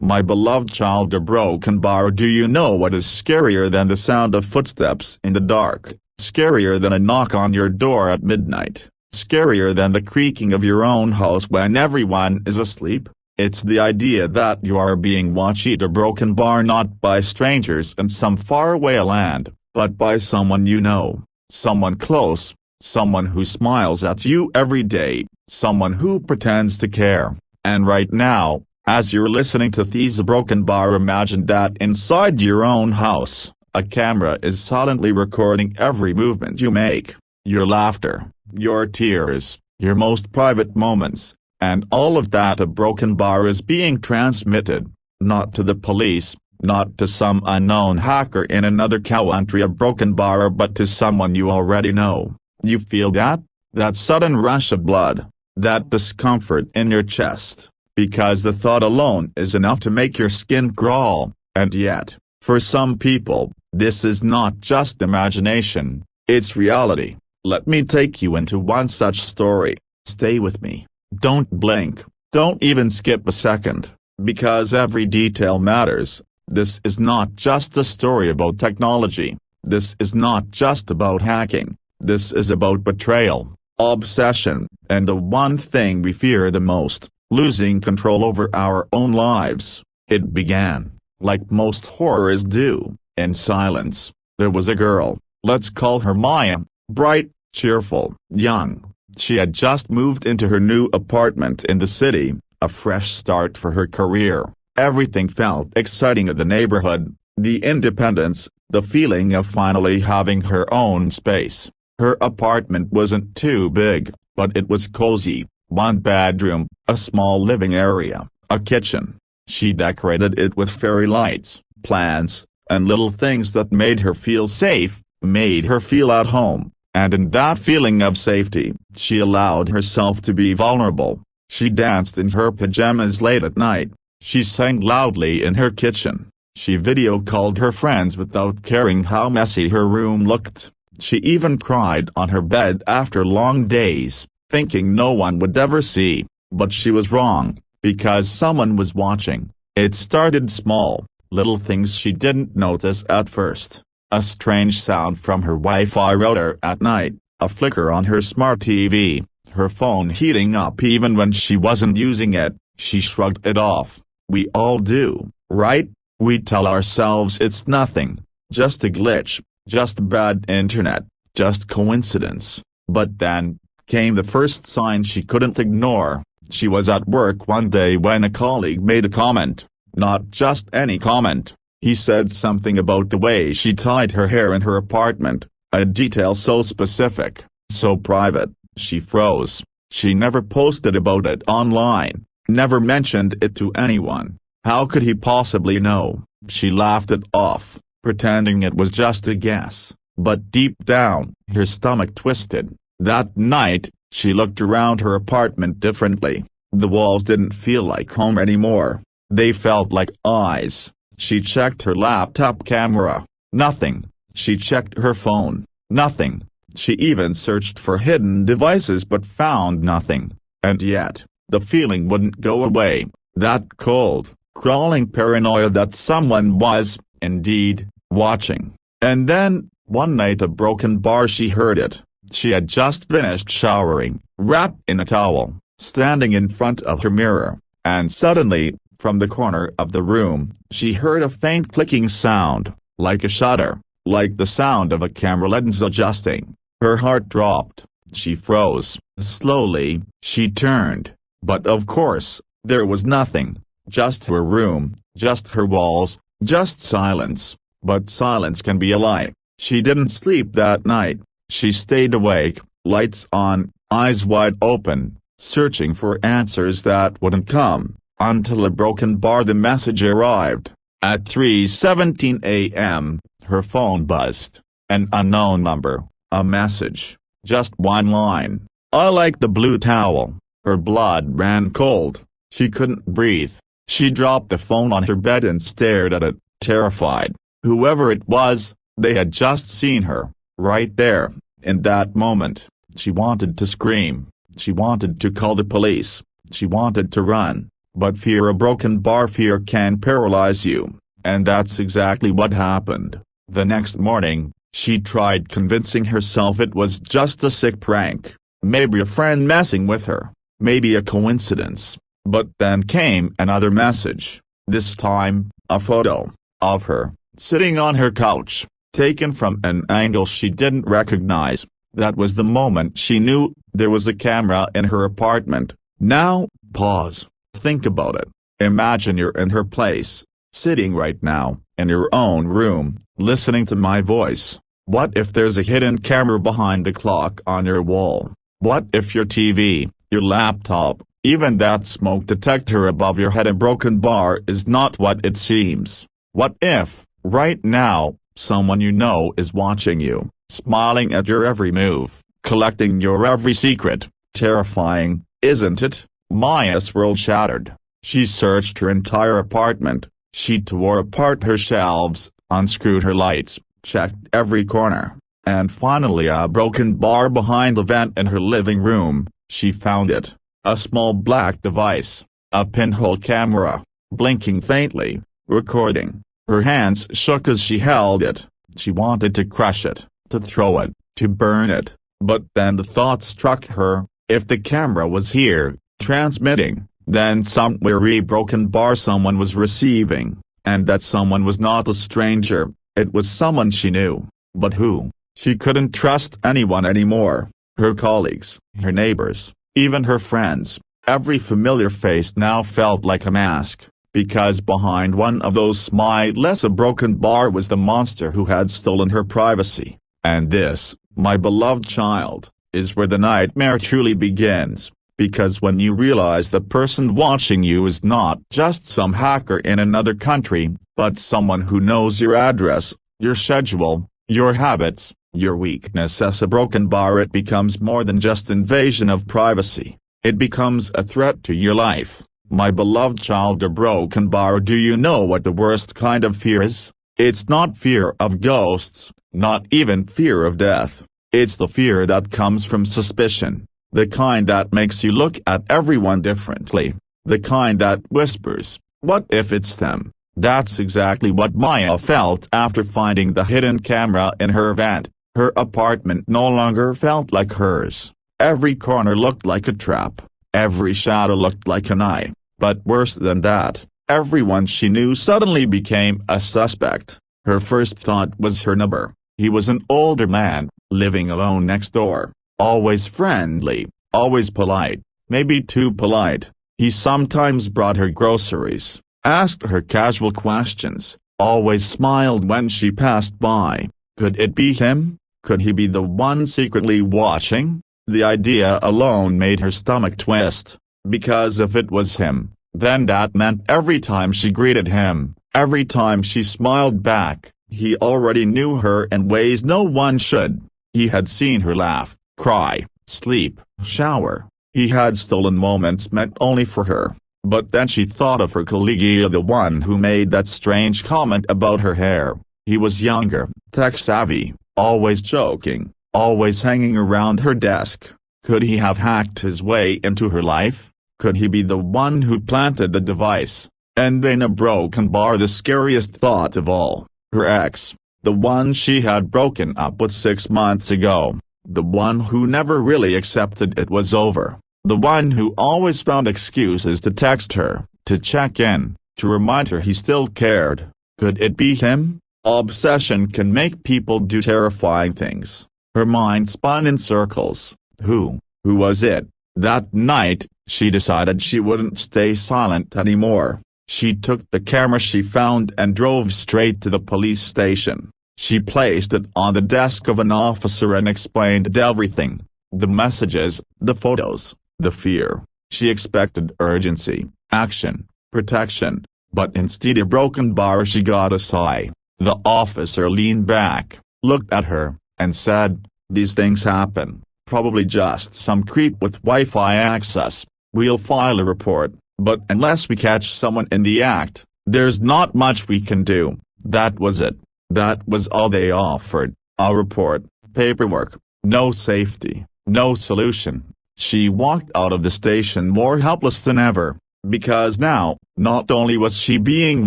My beloved child, a broken bar. Do you know what is scarier than the sound of footsteps in the dark? Scarier than a knock on your door at midnight? Scarier than the creaking of your own house when everyone is asleep? It's the idea that you are being watched at a broken bar, not by strangers in some faraway land, but by someone you know, someone close, someone who smiles at you every day, someone who pretends to care. And right now, as you're listening to These Broken Bar, imagine that inside your own house, a camera is silently recording every movement you make, your laughter, your tears, your most private moments, and all of that a broken bar is being transmitted, not to the police, not to some unknown hacker in another country, a broken bar, but to someone you already know. You feel that? That sudden rush of blood, that discomfort in your chest, because the thought alone is enough to make your skin crawl. And yet, for some people, this is not just imagination, it's reality. Let me take you into one such story. Stay with me. Don't blink, don't even skip a second, because every detail matters. This is not just a story about technology. This is not just about hacking. This is about betrayal, obsession, and the one thing we fear the most, losing control over our own lives. It began, like most horrors do, in silence. There was a girl, let's call her Maya, bright, cheerful, young. She had just moved into her new apartment in the city, a fresh start for her career. Everything felt exciting in the neighborhood, the independence, the feeling of finally having her own space. Her apartment wasn't too big, but it was cozy. One bedroom, a small living area, a kitchen. She decorated it with fairy lights, plants, and little things that made her feel safe, made her feel at home. And in that feeling of safety, she allowed herself to be vulnerable. She danced in her pajamas late at night. She sang loudly in her kitchen. She video called her friends without caring how messy her room looked. She even cried on her bed after long days, thinking no one would ever see. But she was wrong, because someone was watching. It started small, little things she didn't notice at first. A strange sound from her Wi-Fi router at night, a flicker on her smart TV, her phone heating up even when she wasn't using it. She shrugged it off. We all do, right? We tell ourselves it's nothing, just a glitch, just bad internet, just coincidence. But then came the first sign she couldn't ignore. She was at work one day when a colleague made a comment. Not just any comment. He said something about the way she tied her hair in her apartment, a detail so specific, so private. She froze. She never posted about it online, never mentioned it to anyone. How could he possibly know? She laughed it off, pretending it was just a guess. But deep down, her stomach twisted. That night, she looked around her apartment differently. The walls didn't feel like home anymore. They felt like eyes. She checked her laptop camera. Nothing. She checked her phone. Nothing. She even searched for hidden devices but found nothing. And yet, the feeling wouldn't go away. That cold, crawling paranoia that someone was, indeed, watching. And then, one night a broken bar, she heard it. She had just finished showering, wrapped in a towel, standing in front of her mirror, and suddenly, from the corner of the room, she heard a faint clicking sound, like a shutter, like the sound of a camera lens adjusting. Her heart dropped. She froze. Slowly, she turned. But of course, there was nothing. Just her room, just her walls, just silence. But silence can be a lie. She didn't sleep that night. She stayed awake, lights on, eyes wide open, searching for answers that wouldn't come. Until a broken bar, the message arrived. At 3:17 a.m., her phone buzzed. An unknown number, a message, just one line. I like the blue towel. Her blood ran cold. She couldn't breathe. She dropped the phone on her bed and stared at it, terrified. Whoever it was, they had just seen her, right there, in that moment. She wanted to scream. She wanted to call the police. She wanted to run. But fear, a broken bar fear, can paralyze you, and that's exactly what happened. The next morning, she tried convincing herself it was just a sick prank, maybe a friend messing with her, maybe a coincidence. But then came another message, this time, a photo of her, sitting on her couch, taken from an angle she didn't recognize. That was the moment she knew there was a camera in her apartment. Now, pause. Think about it. Imagine you're in her place, sitting right now, in your own room, listening to my voice. What if there's a hidden camera behind the clock on your wall? What if your TV, your laptop, even that smoke detector above your head, a broken bar, is not what it seems? What if, right now, someone you know is watching you, smiling at your every move, collecting your every secret? Terrifying, isn't it? Maya's world shattered. She searched her entire apartment. She tore apart her shelves, unscrewed her lights, checked every corner, and finally a broken bar behind the vent in her living room. She found it. A small black device, a pinhole camera, blinking faintly, recording. Her hands shook as she held it. She wanted to crush it, to throw it, to burn it, but then the thought struck her, if the camera was here, transmitting, then somewhere a broken bar someone was receiving, and that someone was not a stranger, it was someone she knew. But who? She couldn't trust anyone anymore. Her colleagues, her neighbors, even her friends, every familiar face now felt like a mask, because behind one of those smiles a broken bar was the monster who had stolen her privacy. And this, my beloved child, is where the nightmare truly begins, because when you realize the person watching you is not just some hacker in another country, but someone who knows your address, your schedule, your habits, your weakness as a broken bar, it becomes more than just invasion of privacy. It becomes a threat to your life. My beloved child, a broken bar. Do you know what the worst kind of fear is? It's not fear of ghosts, not even fear of death. It's the fear that comes from suspicion. The kind that makes you look at everyone differently. The kind that whispers, what if it's them? That's exactly what Maya felt after finding the hidden camera in her vent. Her apartment no longer felt like hers. Every corner looked like a trap. Every shadow looked like an eye. But worse than that, everyone she knew suddenly became a suspect. Her first thought was her neighbor. He was an older man, living alone next door. Always friendly, always polite, maybe too polite. He sometimes brought her groceries, asked her casual questions, always smiled when she passed by. Could it be him? Could he be the one secretly watching? The idea alone made her stomach twist, because if it was him, then that meant every time she greeted him, every time she smiled back, he already knew her in ways no one should. He had seen her laugh, cry, sleep, shower. He had stolen moments meant only for her. But then she thought of her colleague, the one who made that strange comment about her hair. He was younger, tech-savvy, always joking, always hanging around her desk. Could he have hacked his way into her life? Could he be the one who planted the device? And in a broken bar, the scariest thought of all, her ex, the one she had broken up with 6 months ago, the one who never really accepted it was over, the one who always found excuses to text her, to check in, to remind her he still cared. Could it be him? Obsession can make people do terrifying things. Her mind spun in circles. Who was it? That night, she decided she wouldn't stay silent anymore. She took the camera she found and drove straight to the police station. She placed it on the desk of an officer and explained everything. The messages, the photos, the fear. She expected urgency, action, protection, but instead a broken bar. She got a sigh. The officer leaned back, looked at her, and said, "These things happen. Probably just some creep with Wi-Fi access. We'll file a report, but unless we catch someone in the act, there's not much we can do." That was it. That was all they offered. A report, paperwork, no safety, no solution. She walked out of the station more helpless than ever. Because now, not only was she being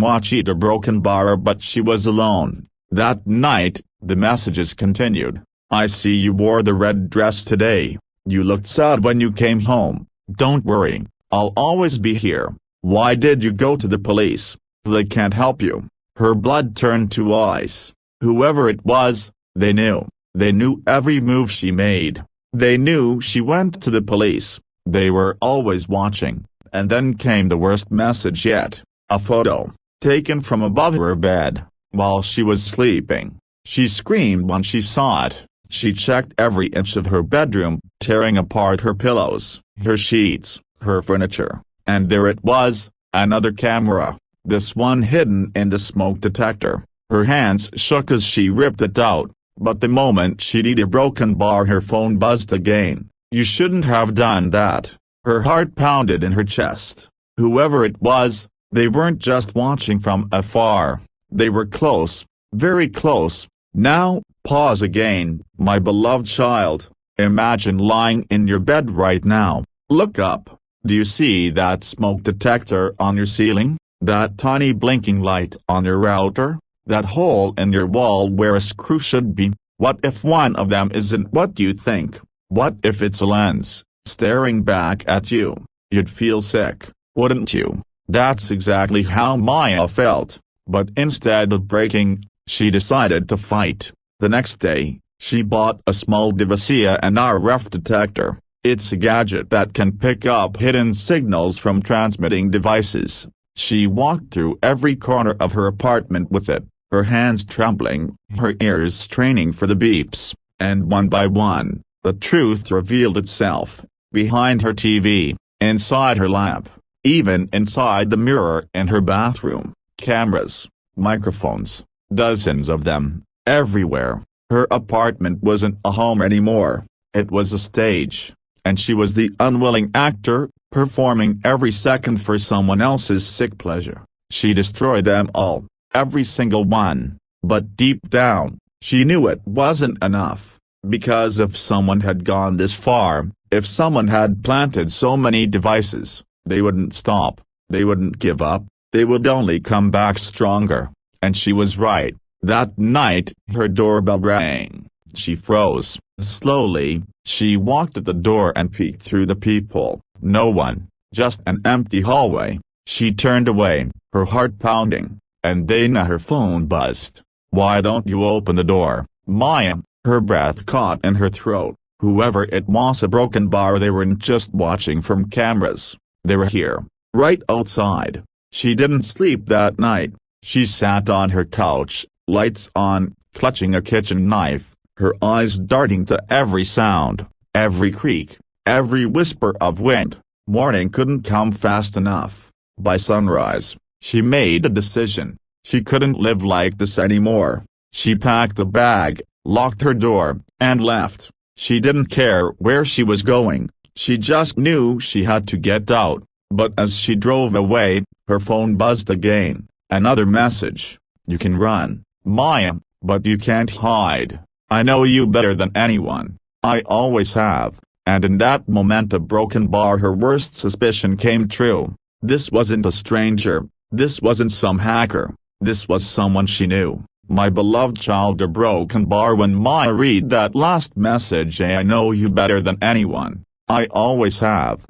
watched at a broken bar but she was alone. That night, the messages continued. I see you wore the red dress today. You looked sad when you came home. Don't worry, I'll always be here. Why did you go to the police? They can't help you. Her blood turned to ice. Whoever it was, they knew. They knew every move she made. They knew she went to the police. They were always watching. And then came the worst message yet. A photo, taken from above her bed, while she was sleeping. She screamed when she saw it. She checked every inch of her bedroom, tearing apart her pillows, her sheets, her furniture. And there it was, another camera, this one hidden in the smoke detector. Her hands shook as she ripped it out, but the moment she'd hit a broken bar her phone buzzed again. You shouldn't have done that. Her heart pounded in her chest. Whoever it was, they weren't just watching from afar. They were close, very close. Now, pause again, my beloved child. Imagine lying in your bed right now. Look up. Do you see that smoke detector on your ceiling? That tiny blinking light on your router? That hole in your wall where a screw should be? What if one of them isn't what you think? What if it's a lens, staring back at you? You'd feel sick, wouldn't you? That's exactly how Maya felt. But instead of breaking, she decided to fight. The next day, she bought a small device, an RF detector. It's a gadget that can pick up hidden signals from transmitting devices. She walked through every corner of her apartment with it, her hands trembling, her ears straining for the beeps, and one by one, the truth revealed itself. Behind her TV, inside her lamp, even inside the mirror in her bathroom, cameras, microphones, dozens of them, everywhere. Her apartment wasn't a home anymore, it was a stage, and she was the unwilling actor, performing every second for someone else's sick pleasure. She destroyed them all, every single one, but deep down, she knew it wasn't enough, because if someone had gone this far, if someone had planted so many devices, they wouldn't stop, they wouldn't give up, they would only come back stronger. And she was right. That night, her doorbell rang. She froze. Slowly, she walked at the door and peeked through the peephole. No one, just an empty hallway. She turned away, her heart pounding, and then her phone buzzed. Why don't you open the door, Maya? Her breath caught in her throat. Whoever it was, a broken bar. They weren't just watching from cameras. They were here, right outside. She didn't sleep that night. She sat on her couch, lights on, clutching a kitchen knife, her eyes darting to every sound, every creak, every whisper of wind. Morning couldn't come fast enough. By sunrise, she made a decision. She couldn't live like this anymore. She packed a bag, locked her door, and left. She didn't care where she was going, she just knew she had to get out. But as she drove away, her phone buzzed again. Another message. You can run, Maya, but you can't hide. I know you better than anyone. I always have. And in that moment, a broken bar, her worst suspicion came true. This wasn't a stranger. This wasn't some hacker. This was someone she knew. My beloved child. A broken bar. When Maya read that last message, I know you better than anyone. I always have.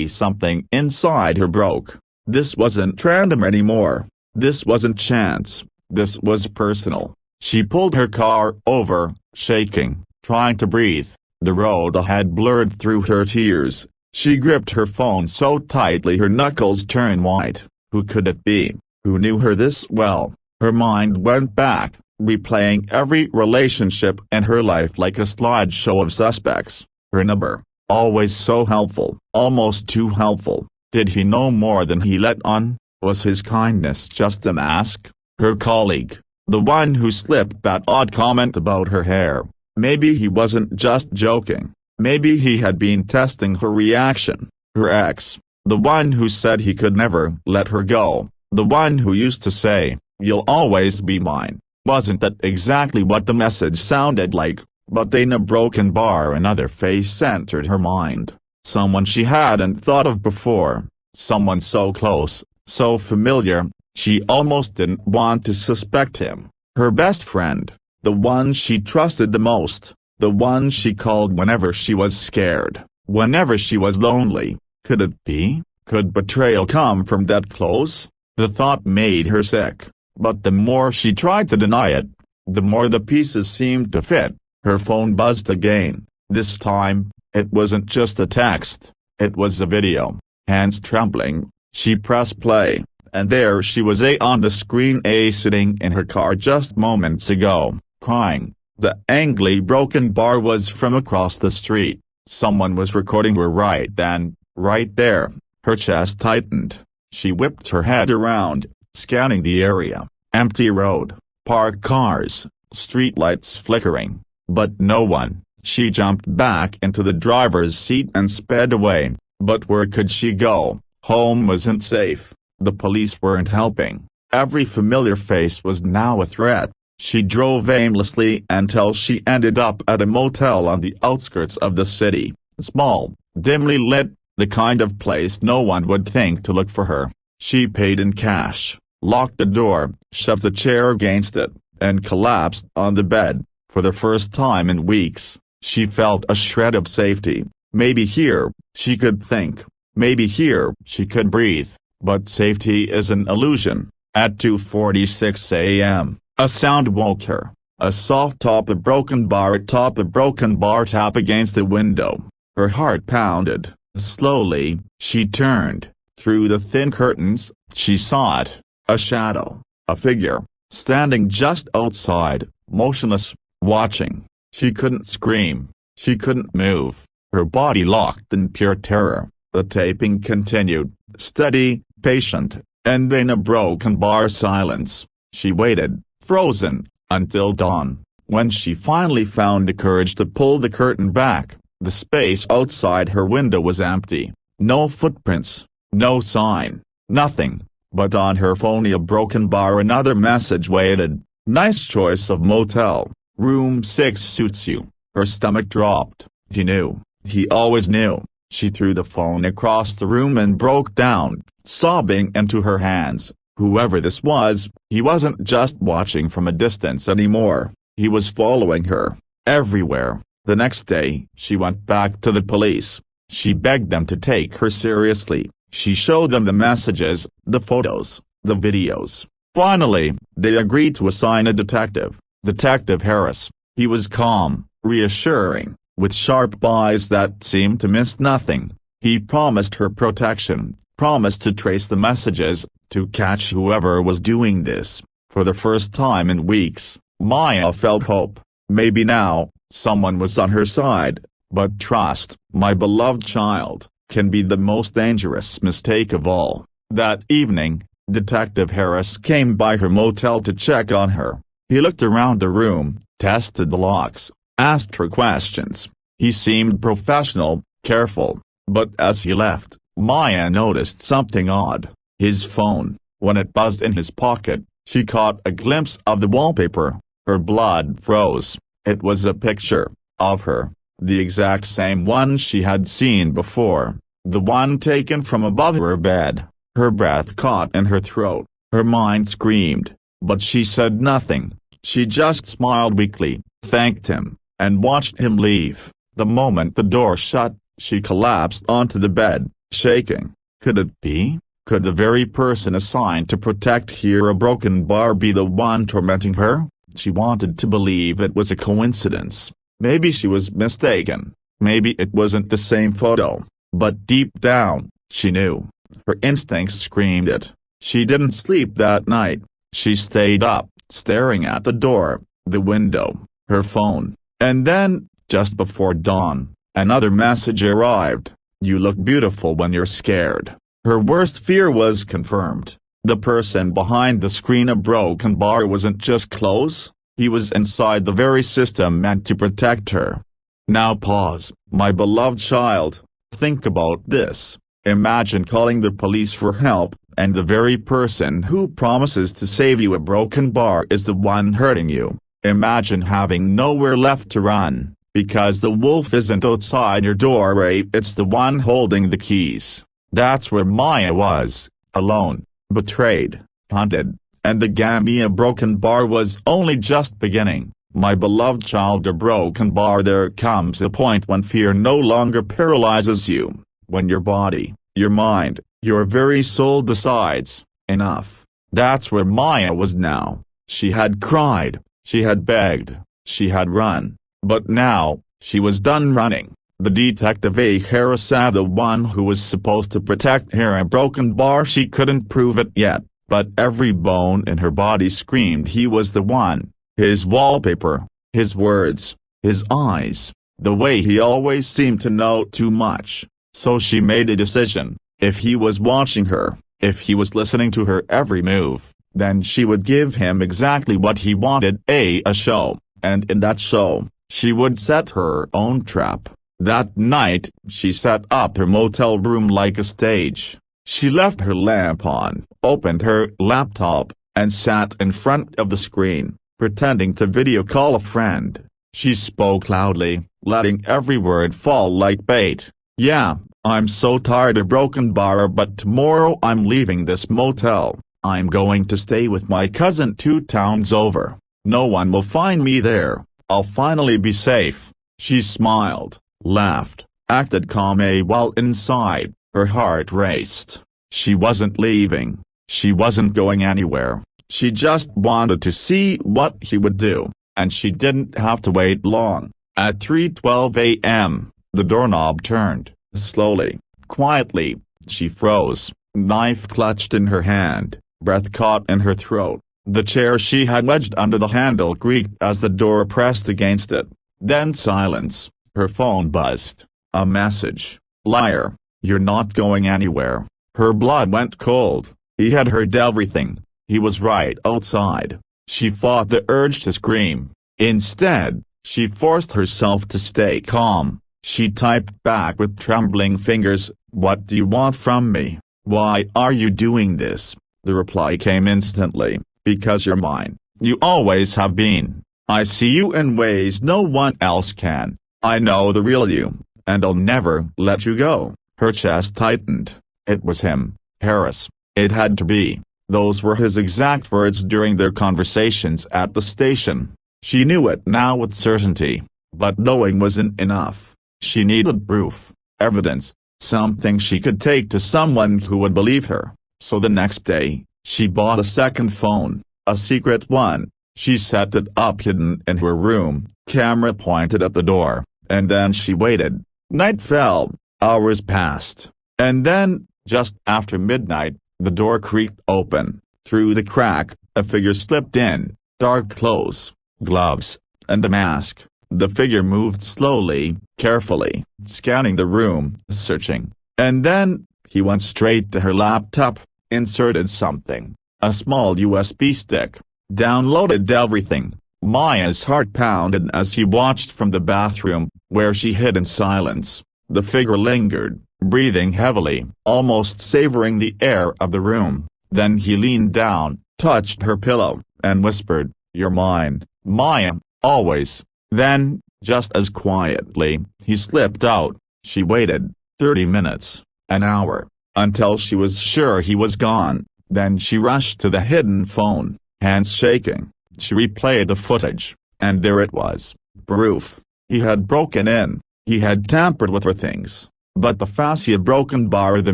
Something inside her broke. This wasn't random anymore. This wasn't chance. This was personal. She pulled her car over, shaking, trying to breathe. The road ahead blurred through her tears. She gripped her phone so tightly her knuckles turned white. Who could it be? Who knew her this well? Her mind went back, replaying every relationship in her life like a slideshow of suspects. Her number, always so helpful, almost too helpful. Did he know more than he let on? Was his kindness just a mask? Her colleague, the one who slipped that odd comment about her hair, maybe he wasn't just joking. Maybe he had been testing her reaction. Her ex, the one who said he could never let her go, the one who used to say, "You'll always be mine." Wasn't that exactly what the message sounded like? But in a broken bar another face entered her mind. Someone she hadn't thought of before. Someone so close, so familiar, she almost didn't want to suspect him. Her best friend, the one she trusted the most, the one she called whenever she was scared, whenever she was lonely. Could it be? Could betrayal come from that close? The thought made her sick, but the more she tried to deny it, the more the pieces seemed to fit. Her phone buzzed again. This time, it wasn't just a text, it was a video. Hands trembling, she pressed play, and there she was on the screen, sitting in her car just moments ago, crying. The angry broken bar was from across the street. Someone was recording her right then, right there. Her chest tightened. She whipped her head around, scanning the area. Empty road, parked cars, streetlights flickering, but no one. She jumped back into the driver's seat and sped away. But where could she go? Home wasn't safe. The police weren't helping. Every familiar face was now a threat. She drove aimlessly until she ended up at a motel on the outskirts of the city. Small, dimly lit, the kind of place no one would think to look for her. She paid in cash, locked the door, shoved the chair against it, and collapsed on the bed. For the first time in weeks, she felt a shred of safety. Maybe here, she could think. Maybe here, she could breathe. But safety is an illusion. At 2:46 a.m., a sound woke her. A soft tap a broken bar tap against the window. Her heart pounded. Slowly, she turned. Through the thin curtains, she saw it. A shadow. A figure. Standing just outside, motionless, watching. She couldn't scream. She couldn't move. Her body locked in pure terror. The taping continued, steady, patient, and in a broken bar silence. She waited, frozen, until dawn. When she finally found the courage to pull the curtain back, the space outside her window was empty. No footprints, no sign, nothing. But on her phone, a broken bar, another message waited. Nice choice of motel. Room 6 suits you. Her stomach dropped. He knew. He always knew. She threw the phone across the room and broke down, sobbing into her hands. Whoever this was, he wasn't just watching from a distance anymore. He was following her, everywhere. The next day, she went back to the police. She begged them to take her seriously. She showed them the messages, the photos, the videos. Finally, they agreed to assign a detective, Detective Harris. He was calm, reassuring, with sharp eyes that seemed to miss nothing. He promised her protection, promised to trace the messages, to catch whoever was doing this. For the first time in weeks, Maya felt hope. Maybe now, someone was on her side. But trust, my beloved child, can be the most dangerous mistake of all. That evening, Detective Harris came by her motel to check on her. He looked around the room, tested the locks, asked her questions. He seemed professional, careful, but as he left, Maya noticed something odd. His phone, when it buzzed in his pocket, she caught a glimpse of the wallpaper. Her blood froze. It was a picture of her, the exact same one she had seen before, the one taken from above her bed. Her breath caught in her throat, her mind screamed, but she said nothing. She just smiled weakly, thanked him, and watched him leave. The moment the door shut, she collapsed onto the bed, shaking. Could it be? Could the very person assigned to protect a broken bar be the one tormenting her? She wanted to believe it was a coincidence. Maybe she was mistaken. Maybe it wasn't the same photo. But deep down, she knew. Her instincts screamed it. She didn't sleep that night. She stayed up, staring at the door, the window, her phone. And then, just before dawn, another message arrived. You look beautiful when you're scared. Her worst fear was confirmed. The person behind the screen, a broken bar, wasn't just close. He was inside the very system meant to protect her. Now pause, my beloved child. Think about this. Imagine calling the police for help, and the very person who promises to save you a broken bar is the one hurting you. Imagine having nowhere left to run, because the wolf isn't outside your doorway, it's the one holding the keys. That's where Maya was, alone, betrayed, hunted, and the Gambia Broken Bar was only just beginning. My beloved child, a broken bar. There comes a point when fear no longer paralyzes you, when your body, your mind, your very soul decides, enough. That's where Maya was now. She had cried, she had begged, she had run, but now, she was done running. The detective A. Harris, the one who was supposed to protect her in Broken Bar, she couldn't prove it yet, but every bone in her body screamed he was the one. His wallpaper, his words, his eyes, the way he always seemed to know too much. So she made a decision: if he was watching her, if he was listening to her every move, then she would give him exactly what he wanted, a show, and in that show, she would set her own trap. That night, she set up her motel room like a stage. She left her lamp on, opened her laptop, and sat in front of the screen, pretending to video call a friend. She spoke loudly, letting every word fall like bait. "Yeah, I'm so tired of Broken Bar, but tomorrow I'm leaving this motel. I'm going to stay with my cousin 2 towns over. No one will find me there. I'll finally be safe." She smiled, laughed, acted calm, while inside, her heart raced. She wasn't leaving. She wasn't going anywhere. She just wanted to see what he would do, and she didn't have to wait long. At 3:12 a.m., the doorknob turned. Slowly, quietly, she froze, knife clutched in her hand, breath caught in her throat. The chair she had wedged under the handle creaked as the door pressed against it. Then silence. Her phone buzzed. A message. "Liar. You're not going anywhere." Her blood went cold. He had heard everything. He was right outside. She fought the urge to scream. Instead, she forced herself to stay calm. She typed back with trembling fingers, "What do you want from me? Why are you doing this?" The reply came instantly, "Because you're mine. You always have been. I see you in ways no one else can. I know the real you, and I'll never let you go." Her chest tightened. It was him, Harris. It had to be. Those were his exact words during their conversations at the station. She knew it now with certainty, but knowing wasn't enough. She needed proof, evidence, something she could take to someone who would believe her. So the next day, she bought a second phone, a secret one. She set it up hidden in her room, camera pointed at the door, and then she waited. Night fell, hours passed, and then, just after midnight, the door creaked open. Through the crack, a figure slipped in, dark clothes, gloves, and a mask. The figure moved slowly, carefully, scanning the room, searching. And then, he went straight to her laptop, inserted something, a small USB stick, downloaded everything. Maya's heart pounded as he watched from the bathroom, where she hid in silence. The figure lingered, breathing heavily, almost savoring the air of the room. Then he leaned down, touched her pillow, and whispered, "You're mine, Maya, always." Then, just as quietly, he slipped out. She waited, 30 minutes, an hour, until she was sure he was gone. Then she rushed to the hidden phone, hands shaking. She replayed the footage, and there it was. Proof. He had broken in. He had tampered with her things. But the fascia Broken Bar, the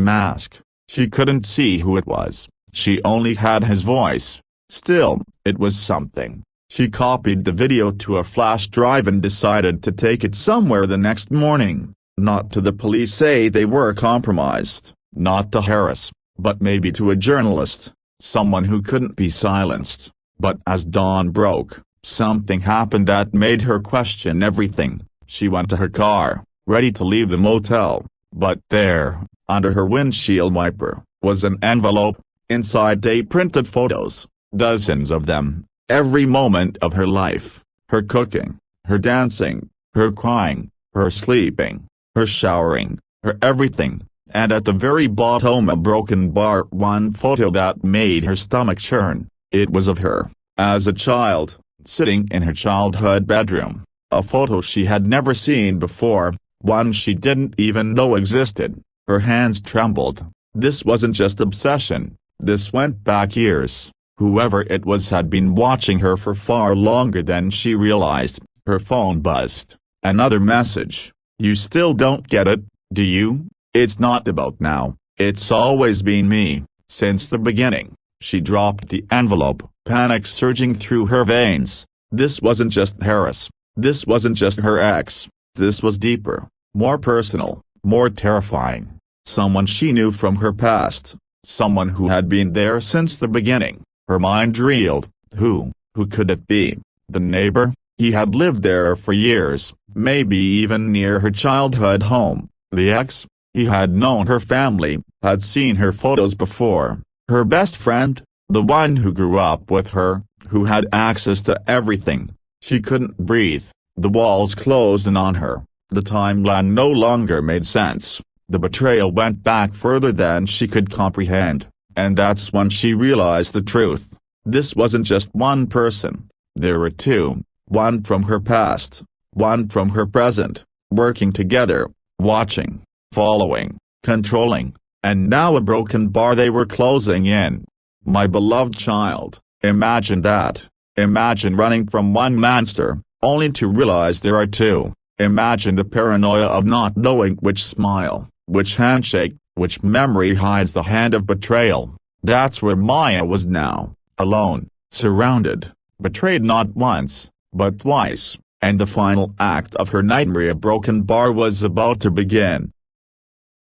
mask. She couldn't see who it was. She only had his voice. Still, it was something. She copied the video to a flash drive and decided to take it somewhere the next morning. Not to the police, say they were compromised. Not to Harris, but maybe to a journalist. Someone who couldn't be silenced. But as dawn broke, something happened that made her question everything. She went to her car, ready to leave the motel. But there, under her windshield wiper, was an envelope. Inside they printed photos, dozens of them. Every moment of her life, her cooking, her dancing, her crying, her sleeping, her showering, her everything, and at the very bottom a Broken Bar, one photo that made her stomach churn. It was of her, as a child, sitting in her childhood bedroom, a photo she had never seen before, one she didn't even know existed. Her hands trembled. This wasn't just obsession, this went back years. Whoever it was had been watching her for far longer than she realized. Her phone buzzed. Another message. "You still don't get it, do you? It's not about now, it's always been me, since the beginning." She dropped the envelope, panic surging through her veins. This wasn't just Harris. This wasn't just her ex. This was deeper, more personal, more terrifying. Someone she knew from her past. Someone who had been there since the beginning. Her mind reeled. Who could it be? The neighbor? He had lived there for years, maybe even near her childhood home. The ex? He had known her family, had seen her photos before. Her best friend? The one who grew up with her, who had access to everything. She couldn't breathe. The walls closed in on her. The timeline no longer made sense. The betrayal went back further than she could comprehend, and that's when she realized the truth. This wasn't just one person. There were two, one from her past, one from her present, working together, watching, following, controlling, and now a broken bar they were closing in. My beloved child, imagine that. Imagine running from one monster, only to realize there are two. Imagine the paranoia of not knowing which smile, which handshake, which memory hides the hand of betrayal. That's where Maya was now, alone, surrounded, betrayed not once, but twice, and the final act of her nightmare broken bar was about to begin.